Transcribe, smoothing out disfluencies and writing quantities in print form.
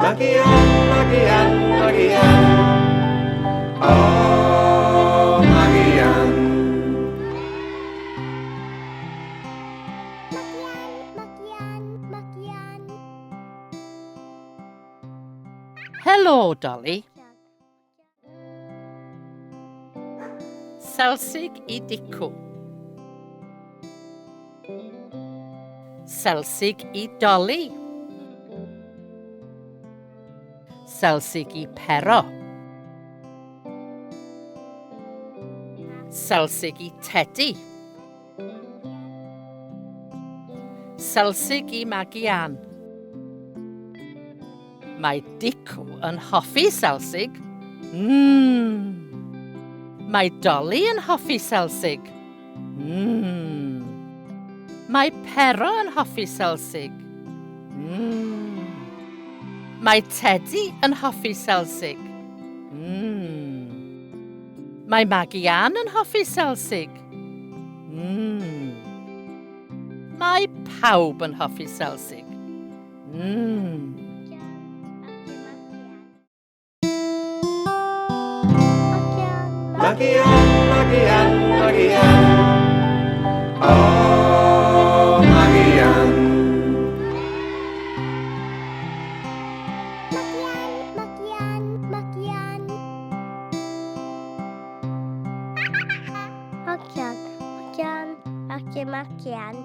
Magian, Magian, Magian. Oh, Magian. Hello, Dolly. Selsig I dicw. Selsig I Dolly. Selsig I Pero. Selsig I Teddy. Selsig I Magian. Mae dicw yn hoffi Selsig. Mae Dolly yn hoffi Selsig. Mae Pero yn hoffi Selsig. Mae Teddy yn hoffi Selsig. Mae Magian yn hoffi Selsig. Mae pawb yn hoffi Selsig. Magian, Magian, Magian. Oh, Magian. Magian.